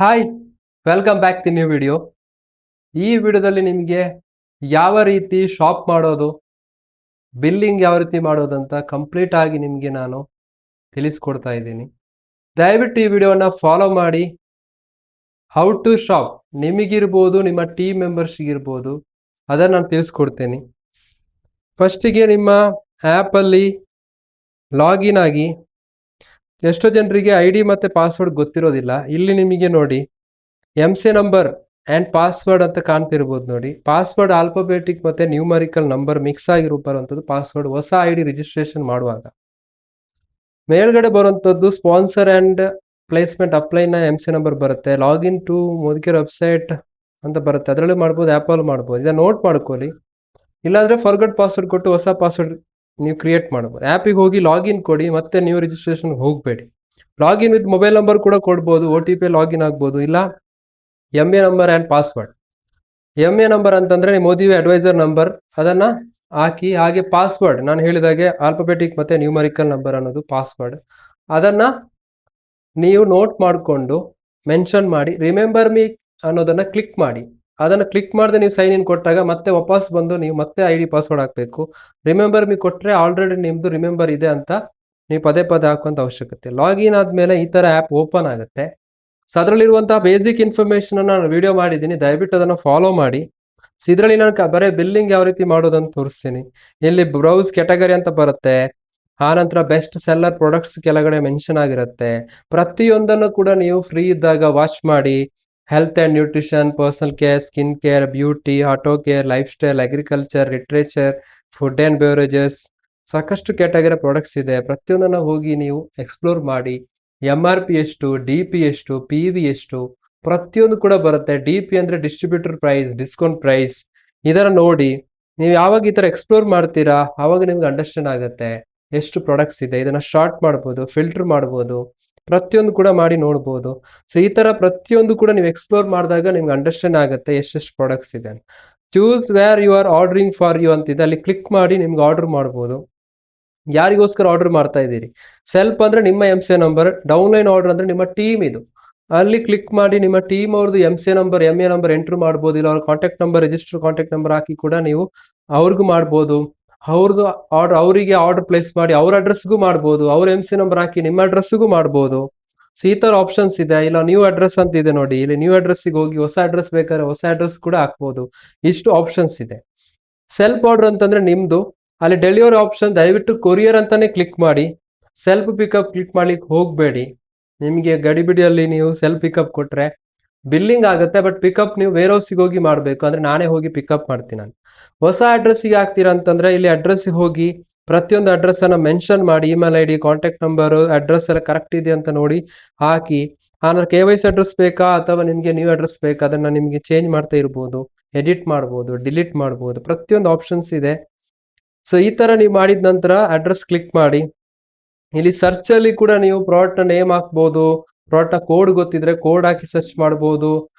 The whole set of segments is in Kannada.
Hi, welcome back to new video. ಈ ವಿಡಿಯೋದಲ್ಲಿ ನಿಮಗೆ ಯಾವ ರೀತಿ ಶಾಪ್ ಮಾಡೋದು, ಬಿಲ್ಲಿಂಗ್ ಯಾವ ರೀತಿ ಮಾಡೋದಂತ ಕಂಪ್ಲೀಟ್ ಆಗಿ ನಿಮಗೆ ನಾನು ತಿಳಿಸ್ಕೊಡ್ತಾ ಇದ್ದೀನಿ. ದಯವಿಟ್ಟು ಈ ವಿಡಿಯೋನ ಫಾಲೋ ಮಾಡಿ. ಹೌ ಟು ಶಾಪ್ ನಿಮಗಿರ್ಬೋದು, ನಿಮ್ಮ ಟೀಮ್ ಮೆಂಬರ್ಸ್ಗಿರ್ಬೋದು, ಅದನ್ನು ನಾನು ತಿಳಿಸ್ಕೊಡ್ತೇನೆ. ಫಸ್ಟಿಗೆ ನಿಮ್ಮ ಆ್ಯಪಲ್ಲಿ ಲಾಗಿನ್ ಆಗಿ. ಎಷ್ಟೋ ಜನರಿಗೆ ಐ ಡಿ ಮತ್ತು ಪಾಸ್ವರ್ಡ್ ಗೊತ್ತಿರೋದಿಲ್ಲ. ಇಲ್ಲಿ ನಿಮಗೆ ನೋಡಿ MC ನಂಬರ್ ಆ್ಯಂಡ್ ಪಾಸ್ವರ್ಡ್ ಅಂತ ಕಾಣ್ತಿರ್ಬೋದು ನೋಡಿ. ಪಾಸ್ವರ್ಡ್ ಆಲ್ಫಾಬೆಟಿಕ್ ಮತ್ತು ನ್ಯೂಮರಿಕಲ್ ನಂಬರ್ ಮಿಕ್ಸ್ ಆಗಿರೋ ಬರುವಂಥದ್ದು ಪಾಸ್ವರ್ಡ್ ಹೊಸ ID ರಿಜಿಸ್ಟ್ರೇಷನ್ ಮಾಡುವಾಗ. ಮೇಲ್ಗಡೆ ಬರುವಂಥದ್ದು ಸ್ಪಾನ್ಸರ್ ಆ್ಯಂಡ್ ಪ್ಲೇಸ್ಮೆಂಟ್ ಅಪ್ಲೈನ MC ನಂಬರ್ ಬರುತ್ತೆ. ಲಾಗಿನ್ ಟು ಮೋದಿಕೇರ್ ವೆಬ್ಸೈಟ್ ಅಂತ ಬರುತ್ತೆ, ಅದರಲ್ಲೂ ಮಾಡ್ಬೋದು, ಆ್ಯಪಲ್ಲಿ ಮಾಡ್ಬೋದು. ಇದನ್ನು ನೋಟ್ ಮಾಡ್ಕೊಳ್ಳಿ. ಇಲ್ಲಾಂದರೆ ಫರ್ಗಟ್ ಪಾಸ್ವರ್ಡ್ ಕೊಟ್ಟು ಹೊಸ ಪಾಸ್ವರ್ಡ್ ನೀವು ಕ್ರಿಯೇಟ್ ಮಾಡ್ಬೋದು. ಆ್ಯಪಿಗೆ ಹೋಗಿ ಲಾಗಿನ್ ಕೊಡಿ, ಮತ್ತೆ ನ್ಯೂ ರಿಜಿಸ್ಟ್ರೇಷನ್ ಹೋಗಬೇಡಿ. ಲಾಗಿನ್ ವಿತ್ ಮೊಬೈಲ್ ನಂಬರ್ ಕೂಡ ಕೊಡ್ಬೋದು, OTP ಲಾಗಿನ್ ಆಗ್ಬೋದು. ಇಲ್ಲ MA number and password. MA number ಅಂತಂದರೆ ನಿಮ್ಮ ಮೋದಿ ಅಡ್ವೈಸರ್ ನಂಬರ್, ಅದನ್ನು ಹಾಕಿ. ಹಾಗೆ ಪಾಸ್ವರ್ಡ್ ನಾನು ಹೇಳಿದಾಗೆ ಆಲ್ಫಾಬೆಟಿಕ್ ಮತ್ತು ನ್ಯೂಮರಿಕಲ್ ನಂಬರ್ ಅನ್ನೋದು ಪಾಸ್ವರ್ಡ್. ಅದನ್ನು ನೀವು ನೋಟ್ ಮಾಡಿಕೊಂಡು ಮೆನ್ಷನ್ ಮಾಡಿ. ರಿಮೆಂಬರ್ ಮೀ ಅನ್ನೋದನ್ನು ಕ್ಲಿಕ್ ಮಾಡಿ. ಅದನ್ನು ಕ್ಲಿಕ್ ಮಾಡದೆ ನೀವು ಸೈನ್ ಇನ್ ಕೊಟ್ಟಾಗ ಮತ್ತೆ ವಾಪಸ್ ಬಂದು ನೀವು ಮತ್ತೆ ID ಪಾಸ್ವರ್ಡ್ ಹಾಕಬೇಕು. ರಿಮೆಂಬರ್ ಮೀ ಕೊಟ್ಟರೆ ಆಲ್ರೆಡಿ ನಿಮ್ಮದು ರಿಮೆಂಬರ್ ಇದೆ ಅಂತ ನೀವು ಪದೇ ಪದೇ ಹಾಕುವಂಥ ಅವಶ್ಯಕತೆ. ಲಾಗಿನ್ ಆದಮೇಲೆ ಈ ಥರ ಆ್ಯಪ್ ಓಪನ್ ಆಗುತ್ತೆ. ಸೊ ಅದರಲ್ಲಿರುವಂತಹ ಬೇಸಿಕ್ ಇನ್ಫಾರ್ಮೇಷನ್ ನಾನು ವಿಡಿಯೋ ಮಾಡಿದ್ದೀನಿ, ದಯವಿಟ್ಟು ಅದನ್ನು ಫಾಲೋ ಮಾಡಿ. ಸೊ ಇದರಲ್ಲಿ ನಾನು ಬರೀ ಬಿಲ್ಲಿಂಗ್ ಯಾವ ರೀತಿ ಮಾಡೋದಂತ ತೋರಿಸ್ತೀನಿ. ಇಲ್ಲಿ ಬ್ರೌಸ್ ಕ್ಯಾಟಗರಿ ಅಂತ ಬರುತ್ತೆ, ಆನಂತರ ಬೆಸ್ಟ್ ಸೆಲ್ಲರ್ ಪ್ರಾಡಕ್ಟ್ಸ್ ಕೆಳಗಡೆ ಮೆನ್ಷನ್ ಆಗಿರುತ್ತೆ. ಪ್ರತಿಯೊಂದನ್ನು ಕೂಡ ನೀವು ಫ್ರೀ ಇದ್ದಾಗ ವಾಚ್ ಮಾಡಿ. Health and nutrition, personal care, skin care, beauty, auto care, life style, agriculture, literature, food and beverages, ಸಾಕಷ್ಟು ಕ್ಯಾಟಗರಿ ಪ್ರಾಡಕ್ಟ್ಸ್ ಇದೆ. ಪ್ರತಿಯೊಂದನ್ನು ಹೋಗಿ ನೀವು ಎಕ್ಸ್ಪ್ಲೋರ್ ಮಾಡಿ. MRP ಎಷ್ಟು, DP ಎಷ್ಟು, PV ಎಷ್ಟು, ಪ್ರತಿಯೊಂದು ಕೂಡ ಬರುತ್ತೆ. DP ಅಂದರೆ ಡಿಸ್ಟ್ರಿಬ್ಯೂಟರ್ ಪ್ರೈಸ್, ಡಿಸ್ಕೌಂಟ್ ಪ್ರೈಸ್. ಇದರ ನೋಡಿ ನೀವು ಯಾವಾಗ ಈ ಥರ ಎಕ್ಸ್ಪ್ಲೋರ್ ಮಾಡ್ತೀರಾ ಆವಾಗ ನಿಮ್ಗೆ ಅಂಡರ್ಸ್ಟ್ಯಾಂಡ್ ಆಗುತ್ತೆ ಎಷ್ಟು ಪ್ರಾಡಕ್ಟ್ಸ್ ಇದೆ. ಇದನ್ನು ಶಾರ್ಟ್ ಮಾಡ್ಬೋದು, ಫಿಲ್ಟರ್ ಮಾಡ್ಬೋದು, ಪ್ರತಿಯೊಂದು ಕೂಡ ಮಾಡಿ ನೋಡ್ಬೋದು. ಸೊ ಈ ಥರ ಪ್ರತಿಯೊಂದು ಕೂಡ ನೀವು ಎಕ್ಸ್ಪ್ಲೋರ್ ಮಾಡಿದಾಗ ನಿಮ್ಗೆ ಅಂಡರ್ಸ್ಟ್ಯಾಂಡ್ ಆಗುತ್ತೆ ಎಷ್ಟೆಷ್ಟು ಪ್ರಾಡಕ್ಟ್ಸ್ ಇದೆ. Choose where you are ordering for you ಅಂತಿದೆ, ಅಲ್ಲಿ ಕ್ಲಿಕ್ ಮಾಡಿ ನಿಮ್ಗೆ ಆರ್ಡರ್ ಮಾಡ್ಬೋದು. ಯಾರಿಗೋಸ್ಕರ ಆರ್ಡರ್ ಮಾಡ್ತಾ ಇದ್ದೀರಿ. ಸೆಲ್ಫ್ ಅಂದರೆ ನಿಮ್ಮ MC ನಂಬರ್, ಡೌನ್ಲೈನ್ ಆರ್ಡರ್ ಅಂದರೆ ನಿಮ್ಮ ಟೀಮ್ ಇದು. ಅಲ್ಲಿ ಕ್ಲಿಕ್ ಮಾಡಿ ನಿಮ್ಮ ಟೀಮ್ ಅವ್ರದ್ದು MC number, MA number enter ಮಾಡ್ಬೋದು. ಇಲ್ಲ ಅವ್ರ contact number, register contact number ಹಾಕಿ ಕೂಡ ನೀವು ಅವ್ರಿಗೂ ಮಾಡ್ಬೋದು. ಅವ್ರದ್ದು ಆರ್ಡರ್ ಅವರಿಗೆ ಆರ್ಡರ್ ಪ್ಲೇಸ್ ಮಾಡಿ ಅವ್ರ ಅಡ್ರೆಸ್ಗೂ ಮಾಡ್ಬೋದು. ಅವ್ರ MC ನಂಬರ್ ಹಾಕಿ ನಿಮ್ಮ ಅಡ್ರೆಸ್ಸಿಗೂ ಮಾಡ್ಬೋದು. ಸೊ ಈ ಥರ ಆಪ್ಷನ್ಸ್ ಇದೆ. ಇಲ್ಲ ನ್ಯೂ ಅಡ್ರೆಸ್ ಅಂತ ಇದೆ ನೋಡಿ, ಇಲ್ಲಿ ನ್ಯೂ ಅಡ್ರೆಸ್ಸಿಗೆ ಹೋಗಿ ಹೊಸ ಅಡ್ರೆಸ್ ಬೇಕಾದ್ರೆ ಹೊಸ ಅಡ್ರೆಸ್ ಕೂಡ ಹಾಕ್ಬೋದು. ಇಷ್ಟು ಆಪ್ಷನ್ಸ್ ಇದೆ. ಸೆಲ್ಫ್ ಆರ್ಡರ್ ಅಂತಂದ್ರೆ ನಿಮ್ದು, ಅಲ್ಲಿ ಡೆಲಿವರಿ ಆಪ್ಷನ್ ದಯವಿಟ್ಟು ಕೊರಿಯರ್ ಅಂತಾನೆ ಕ್ಲಿಕ್ ಮಾಡಿ. ಸೆಲ್ಫ್ ಪಿಕಪ್ ಕ್ಲಿಕ್ ಮಾಡ್ಲಿಕ್ಕೆ ಹೋಗಬೇಡಿ. ನಿಮಗೆ ಗಡಿಬಿಡಿಯಲ್ಲಿ ನೀವು ಸೆಲ್ಫ್ ಪಿಕಪ್ ಕೊಟ್ರೆ ಬಿಲ್ಲಿಂಗ್ ಆಗುತ್ತೆ, ಬಟ್ ಪಿಕಪ್ ನೀವು ವೇರ್ ಹೌಸಿಗೆ ಹೋಗಿ ಮಾಡಬೇಕು. ಅಂದ್ರೆ ನಾನೇ ಹೋಗಿ ಪಿಕಪ್ ಮಾಡ್ತೀನಿ ನಾನು. ಹೊಸ ಅಡ್ರೆಸ್ಸಿಗೆ ಹಾಕ್ತೀರಾ ಅಂತಂದ್ರೆ ಇಲ್ಲಿ ಅಡ್ರೆಸ್ಸಿಗೆ ಹೋಗಿ ಪ್ರತಿಯೊಂದು ಅಡ್ರೆಸ್ ಅನ್ನ ಮೆನ್ಷನ್ ಮಾಡಿ, email ID, contact number, address ಎಲ್ಲ ಕರೆಕ್ಟ್ ಇದೆ ಅಂತ ನೋಡಿ ಹಾಕಿ. ಆನಂತರ KYC ಅಡ್ರೆಸ್ ಬೇಕಾ ಅಥವಾ ನಿಮಗೆ ನ್ಯೂ ಅಡ್ರೆಸ್ ಬೇಕಾ, ಅದನ್ನ ನಿಮಗೆ ಚೇಂಜ್ ಮಾಡ್ತಾ ಇರ್ಬೋದು, ಎಡಿಟ್ ಮಾಡ್ಬೋದು, ಡಿಲೀಟ್ ಮಾಡ್ಬೋದು, ಪ್ರತಿಯೊಂದು ಆಪ್ಷನ್ಸ್ ಇದೆ. ಸೊ ಈ ತರ ನೀವು ಮಾಡಿದ ನಂತರ ಅಡ್ರೆಸ್ ಕ್ಲಿಕ್ ಮಾಡಿ. ಇಲ್ಲಿ ಸರ್ಚ್ ಅಲ್ಲಿ ಕೂಡ ನೀವು ಪ್ರಾಡಕ್ಟ್ ನೇಮ್ ಹಾಕ್ಬೋದು, ಪ್ರಾಡಕ್ಟ್ ಕೋಡ್ ಗೊತ್ತಿದ್ರೆ ಕೋಡ್ ಹಾಕಿ ಸರ್ಚ್ ಮಾಡ್ಬೋದು.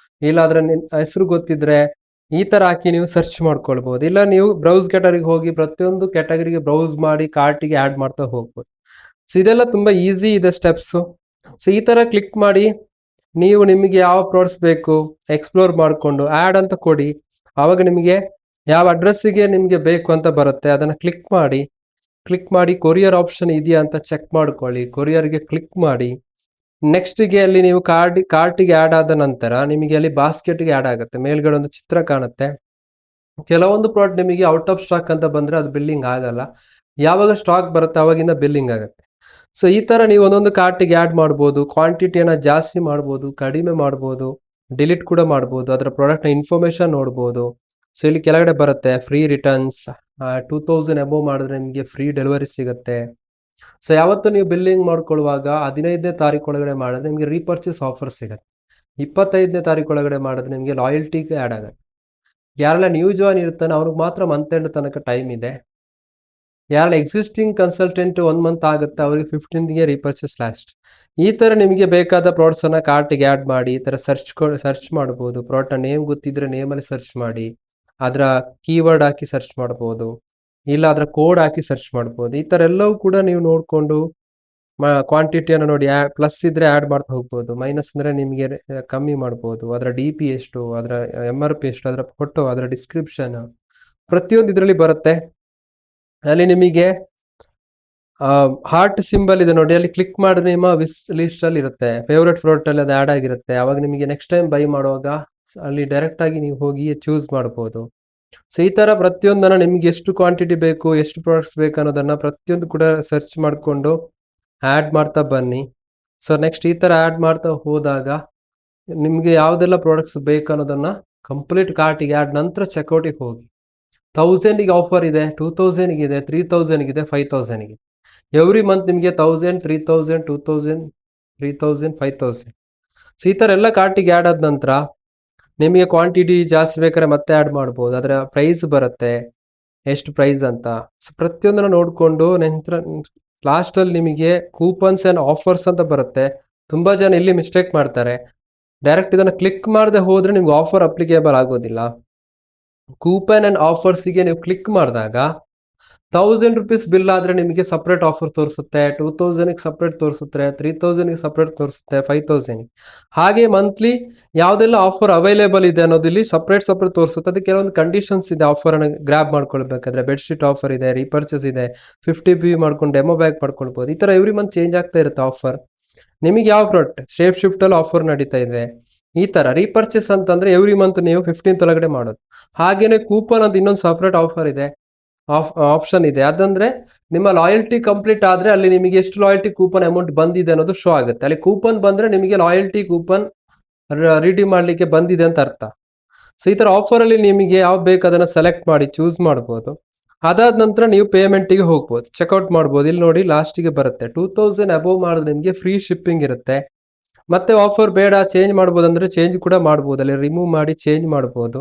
ಇಲ್ಲ ಅದರ ಹೆಸರು ಗೊತ್ತಿದ್ರೆ ಈ ತರ ಹಾಕಿ ನೀವು ಸರ್ಚ್ ಮಾಡ್ಕೊಳ್ಬಹುದು. ಇಲ್ಲ ನೀವು ಬ್ರೌಸ್ ಕ್ಯಾಟಗರಿಗೆ ಹೋಗಿ ಪ್ರತಿಯೊಂದು ಕ್ಯಾಟಗರಿಗೆ ಬ್ರೌಸ್ ಮಾಡಿ ಕಾರ್ಟಿಗೆ ಆಡ್ ಮಾಡ್ತಾ ಹೋಗ್ಬೋದು. ಸೊ ಇದೆಲ್ಲ ತುಂಬಾ ಈಸಿ ಇದೆ ಸ್ಟೆಪ್ಸ್. ಸೊ ಈ ತರ ಕ್ಲಿಕ್ ಮಾಡಿ ನೀವು ನಿಮಗೆ ಯಾವ ಪ್ರಾಡಕ್ಟ್ಸ್ ಬೇಕು ಎಕ್ಸ್ಪ್ಲೋರ್ ಮಾಡಿಕೊಂಡು ಆಡ್ ಅಂತ ಕೊಡಿ. ಆವಾಗ ನಿಮಗೆ ಯಾವ ಅಡ್ರೆಸ್ಸಿಗೆ ನಿಮಗೆ ಬೇಕು ಅಂತ ಬರುತ್ತೆ, ಅದನ್ನು ಕ್ಲಿಕ್ ಮಾಡಿ. ಕ್ಲಿಕ್ ಮಾಡಿ ಕೊರಿಯರ್ ಆಪ್ಷನ್ ಇದೆಯಾ ಅಂತ ಚೆಕ್ ಮಾಡ್ಕೊಳ್ಳಿ. ಕೊರಿಯರ್ಗೆ ಕ್ಲಿಕ್ ಮಾಡಿ. ನೆಕ್ಸ್ಟಿಗೆ ಅಲ್ಲಿ ನೀವು ಕಾರ್ಟಿಗೆ ಆ್ಯಡ್ ಆದ ನಂತರ ನಿಮಗೆ ಅಲ್ಲಿ ಬಾಸ್ಕೆಟ್ಗೆ ಆ್ಯಡ್ ಆಗುತ್ತೆ. ಮೇಲ್ಗಡೆ ಒಂದು ಚಿತ್ರ ಕಾಣುತ್ತೆ. ಕೆಲವೊಂದು ಪ್ರಾಡಕ್ಟ್ ನಿಮಗೆ ಔಟ್ ಆಫ್ ಸ್ಟಾಕ್ ಅಂತ ಬಂದರೆ ಅದು ಬಿಲ್ಲಿಂಗ್ ಆಗಲ್ಲ. ಯಾವಾಗ ಸ್ಟಾಕ್ ಬರುತ್ತೆ ಆವಾಗಿಂದ ಬಿಲ್ಲಿಂಗ್ ಆಗುತ್ತೆ. ಸೊ ಈ ಥರ ನೀವು ಒಂದೊಂದು ಕಾರ್ಟಿಗೆ ಆ್ಯಡ್ ಮಾಡ್ಬೋದು. ಕ್ವಾಂಟಿಟಿಯನ್ನು ಜಾಸ್ತಿ ಮಾಡ್ಬೋದು, ಕಡಿಮೆ ಮಾಡ್ಬೋದು, ಡಿಲೀಟ್ ಕೂಡ ಮಾಡ್ಬೋದು. ಅದರ ಪ್ರಾಡಕ್ಟ್ನ ಇನ್ಫಾರ್ಮೇಷನ್ ನೋಡ್ಬೋದು. ಸೊ ಇಲ್ಲಿ ಕೆಳಗಡೆ ಬರುತ್ತೆ ಫ್ರೀ ರಿಟರ್ನ್ಸ್, 2000 ಅಬೋವ್ ಮಾಡಿದ್ರೆ ನಿಮಗೆ ಫ್ರೀ ಡೆಲಿವರಿ ಸಿಗುತ್ತೆ. ಸೊ ಯಾವತ್ತು ನೀವು ಬಿಲ್ಲಿಂಗ್ ಮಾಡ್ಕೊಳ್ಳುವಾಗ 15ನೇ ತಾರೀಕು ಒಳಗಡೆ ಮಾಡಿದ್ರೆ ನಿಮಗೆ ರೀಪರ್ಚೇಸ್ ಆಫರ್ ಸಿಗುತ್ತೆ. 25ನೇ ತಾರೀಕು ಒಳಗಡೆ ಮಾಡಿದ್ರೆ ನಿಮಗೆ ಲಾಯಲ್ಟಿಗೆ ಆ್ಯಡ್ ಆಗುತ್ತೆ. ಯಾರೆಲ್ಲ ನ್ಯೂ ಜಾಯ್ನ್ ಇರ್ತಾನೆ ಅವ್ರಿಗೆ ಮಾತ್ರ ಮಂತ್ ಎಂಡ್ ತನಕ ಟೈಮ್ ಇದೆ. ಯಾರೆಲ್ಲ ಎಕ್ಸಿಸ್ಟಿಂಗ್ ಕನ್ಸಲ್ಟೆಂಟ್ 1 ಮಂತ್ ಆಗುತ್ತೆ ಅವರಿಗೆ 15ಗೆ ರೀಪರ್ಚೇಸ್ ಲಾಸ್ಟ್. ಈ ಥರ ನಿಮಗೆ ಬೇಕಾದ ಪ್ರಾಡಕ್ಟ್ಸನ್ನು ಕಾರ್ಟಿಗೆ ಆ್ಯಡ್ ಮಾಡಿ ಈ ಥರ ಸರ್ಚ್ ಮಾಡ್ಬೋದು. ಪ್ರಾಡಕ್ಟ್ ನೇಮ್ ಗೊತ್ತಿದ್ರೆ ನೇಮಲ್ಲಿ ಸರ್ಚ್ ಮಾಡಿ, ಅದರ ಕೀವರ್ಡ್ ಹಾಕಿ ಸರ್ಚ್ ಮಾಡ್ಬೋದು, ಇಲ್ಲ ಅದರ ಕೋಡ್ ಹಾಕಿ ಸರ್ಚ್ ಮಾಡ್ಬೋದು. ಈ ಥರ ಎಲ್ಲವೂ ಕೂಡ ನೀವು ನೋಡಿಕೊಂಡು ಕ್ವಾಂಟಿಟಿಯನ್ನು ನೋಡಿ, ಪ್ಲಸ್ ಇದ್ರೆ ಆ್ಯಡ್ ಮಾಡ್ತಾ ಹೋಗ್ಬೋದು, ಮೈನಸ್ ಅಂದರೆ ನಿಮಗೆ ಕಮ್ಮಿ ಮಾಡ್ಬೋದು. ಅದರ DP ಎಷ್ಟು, ಅದರ MRP ಎಷ್ಟು, ಅದರ ಫೋಟೋ, ಅದರ ಡಿಸ್ಕ್ರಿಪ್ಷನ್ ಪ್ರತಿಯೊಂದು ಇದರಲ್ಲಿ ಬರುತ್ತೆ. ಅಲ್ಲಿ ನಿಮಗೆ ಹಾರ್ಟ್ ಸಿಂಬಲ್ ಇದೆ ನೋಡಿ, ಅಲ್ಲಿ ಕ್ಲಿಕ್ ಮಾಡಿದ್ರೆ ನಿಮ್ಮ ವಿಶ್ ಲಿಸ್ಟ್ ಅಲ್ಲಿ ಇರುತ್ತೆ, ಫೇವ್ರೆಟ್ ಫ್ರೂಟ್ ಅಲ್ಲಿ ಅದು ಆ್ಯಡ್ ಆಗಿರುತ್ತೆ. ಅವಾಗ ನಿಮಗೆ ನೆಕ್ಸ್ಟ್ ಟೈಮ್ ಬೈ ಮಾಡುವಾಗ ಅಲ್ಲಿ ಡೈರೆಕ್ಟ್ ಆಗಿ ನೀವು ಹೋಗಿ ಚೂಸ್ ಮಾಡ್ಬೋದು. ಸೊ ಈ ತರ ಪ್ರತಿಯೊಂದನ್ನ ನಿಮ್ಗೆ ಎಷ್ಟು ಕ್ವಾಂಟಿಟಿ ಬೇಕು, ಎಷ್ಟು ಪ್ರಾಡಕ್ಟ್ಸ್ ಬೇಕು ಅನ್ನೋದನ್ನ ಪ್ರತಿಯೊಂದು ಕೂಡ ಸರ್ಚ್ ಮಾಡಿಕೊಂಡು ಆ್ಯಡ್ ಮಾಡ್ತಾ ಬನ್ನಿ. ಸೊ ನೆಕ್ಸ್ಟ್ ಈ ತರ ಆ್ಯಡ್ ಮಾಡ್ತಾ ಹೋದಾಗ ನಿಮ್ಗೆ ಯಾವ್ದೆಲ್ಲ ಪ್ರಾಡಕ್ಟ್ಸ್ ಬೇಕು ಅನ್ನೋದನ್ನ ಕಂಪ್ಲೀಟ್ ಕಾರ್ಟಿಗೆ ಆ್ಯಡ್ ನಂತರ ಚೆಕ್ಔಟಿಗೆ ಹೋಗಿ. 1000ಗೆ ಆಫರ್ ಇದೆ, 2000ಗೆ ಇದೆ, 3000ಗೆ ಇದೆ, 5000ಗೆ. ಎವ್ರಿ ಮಂತ್ ನಿಮಗೆ 1000, 3000, 2000, 3000, 5000. ಸೊ ಈ ತರ ಎಲ್ಲ ಕಾರ್ಟಿಗೆ ಆ್ಯಡ್ ಆದ ನಂತರ ನಿಮಗೆ ಕ್ವಾಂಟಿಟಿ ಜಾಸ್ತಿ ಬೇಕಾದ್ರೆ ಮತ್ತೆ ಆ್ಯಡ್ ಮಾಡ್ಬೋದು. ಅದರ ಪ್ರೈಸ್ ಬರುತ್ತೆ, ಎಷ್ಟು ಪ್ರೈಸ್ ಅಂತ. ಸೊ ಪ್ರತಿಯೊಂದನ್ನು ನೋಡಿಕೊಂಡು ನಂತರ ಲಾಸ್ಟ್ ಅಲ್ಲಿ ನಿಮಗೆ ಕೂಪನ್ಸ್ ಅಂಡ್ ಆಫರ್ಸ್ ಅಂತ ಬರುತ್ತೆ. ತುಂಬಾ ಜನ ಇಲ್ಲಿ ಮಿಸ್ಟೇಕ್ ಮಾಡ್ತಾರೆ, ಡೈರೆಕ್ಟ್ ಇದನ್ನ ಕ್ಲಿಕ್ ಮಾಡದೆ ಹೋದ್ರೆ ನಿಮ್ಗೆ ಆಫರ್ ಅಪ್ಲಿಕೇಬಲ್ ಆಗೋದಿಲ್ಲ. ಕೂಪನ್ ಅಂಡ್ ಆಫರ್ಸ್ಗೆ ನೀವು ಕ್ಲಿಕ್ ಮಾಡಿದಾಗ 1000 rupees ಬಿಲ್ ಆದ್ರೆ ನಿಮಗೆ ಸಪ್ರೇಟ್ ಆಫರ್ ತೋರಿಸುತ್ತೆ, 2000ಗೆ ಸಪ್ರೇಟ್ ತೋರಿಸುತ್ತೆ, 3000ಗೆ ಸಪ್ರೇಟ್ ತೋರಿಸುತ್ತೆ, 5000. ಹಾಗೆ ಮಂತ್ಲಿ ಯಾವ್ದೆಲ್ಲ ಆಫರ್ ಅವೈಲೇಬಲ್ ಇದೆ ಅನ್ನೋದು ಇಲ್ಲಿ ಸಪ್ರೇಟ್ ತೋರಿಸುತ್ತೆ. ಅದಕ್ಕೆ ಕೆಲವೊಂದು ಕಂಡೀಷನ್ಸ್ ಇದೆ ಆಫರ್ ಅನ್ನು ಗ್ರಾಬ್ ಮಾಡ್ಕೊಳ್ಬೇಕಾದ್ರೆ. ಬೆಡ್ಶೀಟ್ ಆಫರ್ ಇದೆ, ರೀಪರ್ಚೇಸ್ ಇದೆ, 50 ಮಾಡ್ಕೊಂಡು ಡೆಮೋ ಬ್ಯಾಗ್ ಪಡ್ಕೊಳ್ಬಹುದು. ಈ ತರ ಎವ್ರಿ ಮಂತ್ ಚೇಂಜ್ ಆಗ್ತಾ ಇರುತ್ತೆ ಆಫರ್. ನಿಮಗೆ ಯಾವ ಪ್ರಾಡಕ್ಟ್ ಶೇಪ್ ಶಿಫ್ಟ್ ಅಲ್ಲಿ ಆಫರ್ ನಡೀತಾ ಇದೆ. ಈ ತರ ರೀಪರ್ಚೇಸ್ ಅಂತಂದ್ರೆ ಎವ್ರಿ ಮಂತ್ ನೀವು 15th ಒಳಗಡೆ ಮಾಡೋದು. ಹಾಗೇನೆ ಕೂಪನ್ ಅಂತ ಇನ್ನೊಂದು ಸಪ್ರೇಟ್ ಆಫರ್ ಇದೆ, ಆಪ್ಷನ್ ಇದೆ. ಅದಂದ್ರೆ ನಿಮ್ಮ ಲಾಯಲ್ಟಿ ಕಂಪ್ಲೀಟ್ ಆದ್ರೆ ಅಲ್ಲಿ ನಿಮಗೆ ಎಷ್ಟು ಲಾಯಲ್ಟಿ ಕೂಪನ್ ಅಮೌಂಟ್ ಬಂದಿದೆ ಅನ್ನೋದು ಶೋ ಆಗುತ್ತೆ. ಅಲ್ಲಿ ಕೂಪನ್ ಬಂದ್ರೆ ನಿಮಗೆ ಲಾಯಲ್ಟಿ ಕೂಪನ್ ರಿಡೀಮ್ ಮಾಡ್ಲಿಕ್ಕೆ ಬಂದಿದೆ ಅಂತ ಅರ್ಥ. ಸೊ ಈ ತರ ಆಫರ್ ಅಲ್ಲಿ ನಿಮಗೆ ಯಾವ್ದು ಬೇಕು ಅದನ್ನ ಸೆಲೆಕ್ಟ್ ಮಾಡಿ ಚೂಸ್ ಮಾಡ್ಬೋದು. ಅದಾದ ನಂತರ ನೀವು ಪೇಮೆಂಟಿಗೆ ಹೋಗ್ಬೋದು, ಚೆಕ್ಔಟ್ ಮಾಡ್ಬೋದು. ಇಲ್ಲಿ ನೋಡಿ ಲಾಸ್ಟಿಗೆ ಬರುತ್ತೆ 2000 ಅಬೋವ್ ಮಾಡಿದ್ರೆ ನಿಮಗೆ ಫ್ರೀ ಶಿಪ್ಪಿಂಗ್ ಇರುತ್ತೆ. ಮತ್ತೆ ಆಫರ್ ಬೇಡ ಚೇಂಜ್ ಮಾಡ್ಬೋದು ಅಂದ್ರೆ ಚೇಂಜ್ ಕೂಡ ಮಾಡ್ಬೋದು, ಅಲ್ಲಿ ರಿಮೂವ್ ಮಾಡಿ ಚೇಂಜ್ ಮಾಡ್ಬೋದು.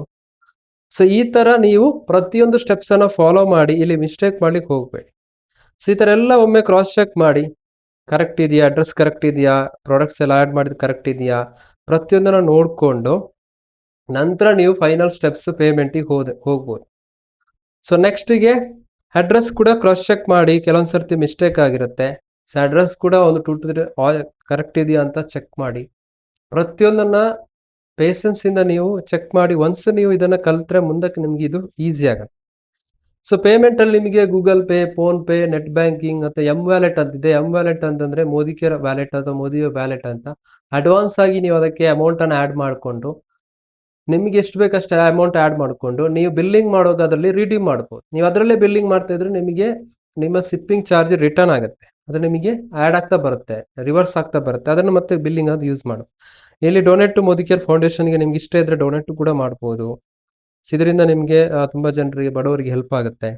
ಸೊ ಈ ತರ ನೀವು ಪ್ರತಿಯೊಂದು ಸ್ಟೆಪ್ಸ್ ಅನ್ನ ಫಾಲೋ ಮಾಡಿ, ಇಲ್ಲಿ ಮಿಸ್ಟೇಕ್ ಮಾಡ್ಲಿಕ್ಕೆ ಹೋಗ್ಬೇಡಿ. ಸೊ ಈ ತರ ಎಲ್ಲ ಒಮ್ಮೆ ಕ್ರಾಸ್ ಚೆಕ್ ಮಾಡಿ, ಕರೆಕ್ಟ್ ಇದೆಯಾ, ಅಡ್ರೆಸ್ ಕರೆಕ್ಟ್ ಇದೆಯಾ, ಪ್ರಾಡಕ್ಟ್ಸ್ ಎಲ್ಲ ಆಡ್ ಮಾಡಿದ್ ಕರೆಕ್ಟ್ ಇದೆಯಾ, ಪ್ರತಿಯೊಂದನ್ನ ನೋಡ್ಕೊಂಡು ನಂತರ ನೀವು ಫೈನಲ್ ಸ್ಟೆಪ್ಸ್ ಪೇಮೆಂಟಿಗೆ ಹೋಗ್ಬೋದು. ಸೊ ನೆಕ್ಸ್ಟ್ಗೆ ಅಡ್ರೆಸ್ ಕೂಡ ಕ್ರಾಸ್ ಚೆಕ್ ಮಾಡಿ, ಕೆಲವೊಂದ್ ಸರ್ತಿ ಮಿಸ್ಟೇಕ್ ಆಗಿರುತ್ತೆ. ಸೊ ಅಡ್ರೆಸ್ ಕೂಡ ಒಂದು 2 to 3 ಕರೆಕ್ಟ್ ಇದೆಯಾ ಅಂತ ಚೆಕ್ ಮಾಡಿ. ಪ್ರತಿಯೊಂದನ್ನ ಪೇಷನ್ಸ್ ಇಂದ ನೀವು ಚೆಕ್ ಮಾಡಿ. ಒನ್ಸ್ ನೀವು ಇದನ್ನ ಕಲ್ತ್ರೆ ಮುಂದಕ್ಕೆ ನಿಮ್ಗೆ ಇದು ಈಸಿ ಆಗುತ್ತೆ. ಸೊ ಪೇಮೆಂಟ್ ಅಲ್ಲಿ ನಿಮಗೆ Google Pay, phone pay, net banking ಮತ್ತೆ ವ್ಯಾಲೆಟ್ ಅಂತಿದೆ. ವ್ಯಾಲೆಟ್ ಅಂತಂದ್ರೆ ಮೋದಿ ಕೇರ್ ವ್ಯಾಲೆಟ್ ಅಥವಾ ಮೋದಿ ವ್ಯಾಲೆಟ್ ಅಂತ. ಅಡ್ವಾನ್ಸ್ ಆಗಿ ನೀವು ಅದಕ್ಕೆ ಅಮೌಂಟ್ ಅನ್ನು ಆಡ್ ಮಾಡಿಕೊಂಡು ನಿಮ್ಗೆ ಎಷ್ಟು ಬೇಕಷ್ಟೇ ಅಮೌಂಟ್ ಆಡ್ ಮಾಡಿಕೊಂಡು ನೀವು ಬಿಲ್ಲಿಂಗ್ ಮಾಡುವಾಗ ಅದರಲ್ಲಿ ರಿಡೀಮ್ ಮಾಡ್ಬೋದು. ನೀವು ಅದರಲ್ಲೇ ಬಿಲ್ಲಿಂಗ್ ಮಾಡ್ತಾ ಇದ್ರೆ ನಿಮಗೆ ನಿಮ್ಮ ಶಿಪ್ಪಿಂಗ್ ಚಾರ್ಜ್ ರಿಟರ್ನ್ ಆಗುತ್ತೆ, ಅದು ನಿಮಗೆ ಆಡ್ ಆಗ್ತಾ ಬರುತ್ತೆ, ರಿವರ್ಸ್ ಆಗ್ತಾ ಬರುತ್ತೆ. ಅದನ್ನು ಮತ್ತೆ ಬಿಲ್ಲಿಂಗ್ ಅದು ಯೂಸ್ ಮಾಡು. ಇಲ್ಲಿ ಡೊನೇಟ್ ಟು ಮೋದಿ ಕೇರ್ ಫೌಂಡೇಶನ್ಗೆ ನಿಮ್ಗೆ ಇಷ್ಟ ಇದ್ರೆ ಡೊನೇಟ್ ಕೂಡ ಮಾಡ್ಬೋದು. ಇದರಿಂದ ನಿಮಗೆ ತುಂಬಾ ಜನರಿಗೆ, ಬಡವರಿಗೆ ಹೆಲ್ಪ್ ಆಗುತ್ತೆ.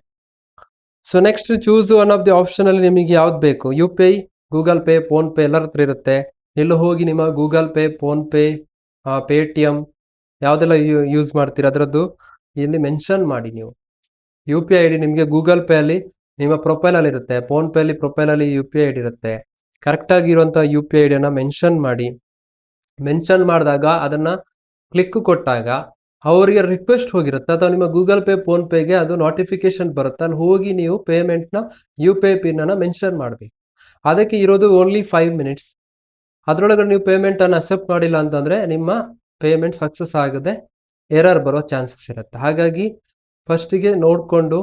So next choose one of the option ಅಲ್ಲಿ ನಿಮಗೆ ಯಾವ್ದು ಬೇಕು. UPI, Google Pay, PhonePe ಎಲ್ಲರ ಹತ್ರ ಇರುತ್ತೆ. ಎಲ್ಲೂ ಹೋಗಿ ನಿಮ್ಮ Google Pay, PhonePe, Paytm ಯಾವ್ದೆಲ್ಲ ಯೂಸ್ ಮಾಡ್ತೀರಾ ಅದರದ್ದು ಇಲ್ಲಿ ಮೆನ್ಷನ್ ಮಾಡಿ. ನೀವು UPI ID ನಿಮಗೆ ಗೂಗಲ್ ಪೇ ಅಲ್ಲಿ ನಿಮ್ಮ ಪ್ರೊಫೈಲ್ ಅಲ್ಲಿ ಇರುತ್ತೆ, ಫೋನ್ ಪೇ ಅಲ್ಲಿ ಪ್ರೊಫೈಲ್ ಅಲ್ಲಿ UPI ID ಇರುತ್ತೆ. ಕರೆಕ್ಟ್ ಆಗಿರುವಂತಹ UPI ID ಅನ್ನ ಮೆನ್ಷನ್ ಮಾಡಿ. ಮೆನ್ಷನ್ ಮಾಡಿದಾಗ ಅದನ್ನ ಕ್ಲಿಕ್ ಕೊಟ್ಟಾಗ ಅವರಿಗೆ ರಿಕ್ವೆಸ್ಟ್ ಹೋಗಿರುತ್ತೆ, ಅಥವಾ ನಿಮ್ಮ ಗೂಗಲ್ ಪೇ, ಫೋನ್ ಪೇಗೆ ಅದು ನೋಟಿಫಿಕೇಶನ್ ಬರುತ್ತೆ. ಅಲ್ಲಿ ಹೋಗಿ ನೀವು ಪೇಮೆಂಟ್ ನ UPI ಪಿನ್ ಅನ್ನ ಮೆನ್ಷನ್ ಮಾಡಬೇಕು. ಅದಕ್ಕೆ ಇರೋದು ಓನ್ಲಿ 5 minutes. ಅದರೊಳಗಡೆ ನೀವು ಪೇಮೆಂಟ್ ಅನ್ನು ಅಕ್ಸೆಪ್ಟ್ ಮಾಡಿಲ್ಲ ಅಂತಂದ್ರೆ ನಿಮ್ಮ ಪೇಮೆಂಟ್ ಸಕ್ಸಸ್ ಆಗದೆ ಎರರ್ ಬರೋ ಚಾನ್ಸಸ್ ಇರುತ್ತೆ. ಹಾಗಾಗಿ ಫಸ್ಟಿಗೆ ನೋಡ್ಕೊಂಡು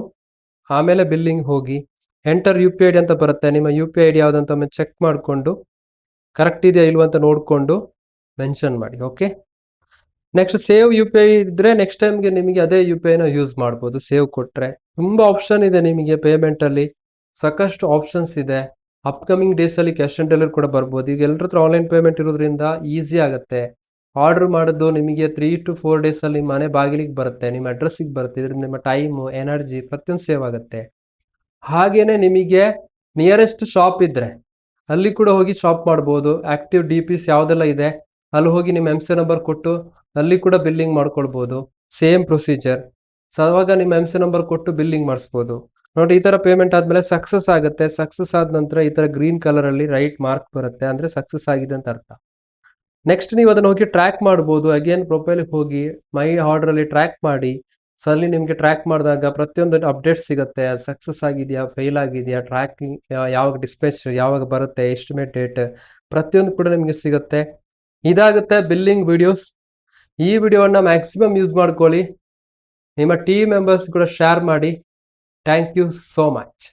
ಆಮೇಲೆ ಬಿಲ್ಲಿಂಗ್ ಹೋಗಿ. ಎಂಟರ್ UPI ID ಅಂತ ಬರುತ್ತೆ, ನಿಮ್ಮ UPI ID ಯಾವ್ದಂತ ಒಮ್ಮೆ ಚೆಕ್ ಮಾಡಿಕೊಂಡು ಕರೆಕ್ಟ್ ಇದೆಯಾ ಇಲ್ವಾ ಅಂತ ನೋಡ್ಕೊಂಡು ಮೆನ್ಷನ್ ಮಾಡಿ. ಓಕೆ, ನೆಕ್ಸ್ಟ್ ಸೇವ್ UPI ಇದ್ರೆ ನೆಕ್ಸ್ಟ್ ಟೈಮ್ಗೆ ನಿಮಗೆ ಅದೇ UPI ನ ಯೂಸ್ ಮಾಡ್ಬೋದು. ಸೇವ್ ಕೊಟ್ರೆ ತುಂಬಾ ಆಪ್ಷನ್ ಇದೆ ನಿಮಗೆ ಪೇಮೆಂಟ್ ಅಲ್ಲಿ, ಸಾಕಷ್ಟು ಆಪ್ಷನ್ಸ್ ಇದೆ. ಅಪ್ಕಮಿಂಗ್ ಡೇಸ್ ಅಲ್ಲಿ ಕ್ಯಾಶ್ ಆನ್ ಡೆಲಿವರಿ ಕೂಡ ಬರ್ಬೋದು. ಈಗ ಎಲ್ಲರ ಹತ್ರ ಆನ್ಲೈನ್ ಪೇಮೆಂಟ್ ಇರೋದ್ರಿಂದ ಈಸಿ ಆಗುತ್ತೆ. ಆರ್ಡರ್ ಮಾಡಿದ್ದು ನಿಮಗೆ 3 to 4 days ಅಲ್ಲಿ ಮನೆ ಬಾಗಿಲಿಗೆ ಬರುತ್ತೆ, ನಿಮ್ಮ ಅಡ್ರೆಸ್ಸಿಗೆ ಬರುತ್ತೆ. ಇದರಿಂದ ನಿಮ್ಮ ಟೈಮು, ಎನರ್ಜಿ ಪ್ರತಿಯೊಂದು ಸೇವ್ ಆಗುತ್ತೆ. ಹಾಗೇನೆ ನಿಮಗೆ ನಿಯರೆಸ್ಟ್ ಶಾಪ್ ಇದ್ರೆ ಅಲ್ಲಿ ಕೂಡ ಹೋಗಿ ಶಾಪ್ ಮಾಡ್ಬೋದು. ಆಕ್ಟಿವ್ DPs ಯಾವ್ದೆಲ್ಲ ಇದೆ ಅಲ್ಲಿ ಹೋಗಿ ನಿಮ್ಮ MC ನಂಬರ್ ಕೊಟ್ಟು ಅಲ್ಲಿ ಕೂಡ ಬಿಲ್ಲಿಂಗ್ ಮಾಡ್ಕೊಳ್ಬಹುದು. Same procedure. ಸೊ ಅವಾಗ ನಿಮ್ಮ MC ನಂಬರ್ ಕೊಟ್ಟು ಬಿಲ್ಲಿಂಗ್ ಮಾಡಿಸ್ಬೋದು. ನೋಡಿ, ಈ ತರ ಪೇಮೆಂಟ್ ಆದ್ಮೇಲೆ ಸಕ್ಸಸ್ ಆಗುತ್ತೆ. ಸಕ್ಸಸ್ ಆದ ನಂತರ ಈ ತರ ಗ್ರೀನ್ ಕಲರ್ ಅಲ್ಲಿ ರೈಟ್ ಮಾರ್ಕ್ ಬರುತ್ತೆ, ಅಂದ್ರೆ ಸಕ್ಸಸ್ ಆಗಿದೆ ಅಂತ ಅರ್ಥ. ನೆಕ್ಸ್ಟ್ ನೀವು ಅದನ್ನ ಹೋಗಿ ಟ್ರ್ಯಾಕ್ ಮಾಡ್ಬೋದು. ಅಗೇನ್ ಪ್ರೊಫೈಲ್ ಹೋಗಿ ಮೈ ಆರ್ಡರ್ ಅಲ್ಲಿ ಟ್ರ್ಯಾಕ್ ಮಾಡಿ ಸೊ ಅಲ್ಲಿ ನಿಮಗೆ ಟ್ರ್ಯಾಕ್ ಮಾಡಿದಾಗ ಪ್ರತಿಯೊಂದು ಅಪ್ಡೇಟ್ ಸಿಗುತ್ತೆ, ಸಕ್ಸಸ್ ಆಗಿದೆಯಾ, ಫೇಲ್ ಆಗಿದೆಯಾ, ಟ್ರ್ಯಾಕಿಂಗ್ ಯಾವಾಗ ಡಿಸ್ಪ್ಯಾಚ್ ಯಾವಾಗ ಬರುತ್ತೆ, ಎಸ್ಟಿಮೇಟ್ ಡೇಟ್ ಪ್ರತಿಯೊಂದು ಕೂಡ ನಿಮಗೆ ಸಿಗುತ್ತೆ. ಇದಾಗುತ್ತೆ ಬಿಲ್ಲಿಂಗ್ ವಿಡಿಯೋಸ್. ಈ ವಿಡಿಯೋವನ್ನ ಮ್ಯಾಕ್ಸಿಮಮ್ ಯೂಸ್ ಮಾಡ್ಕೊಳ್ಳಿ, ನಿಮ್ಮ ಟೀಮ್ ಮೆಂಬರ್ಸ್ ಕೂಡ ಶೇರ್ ಮಾಡಿ. Thank you so much.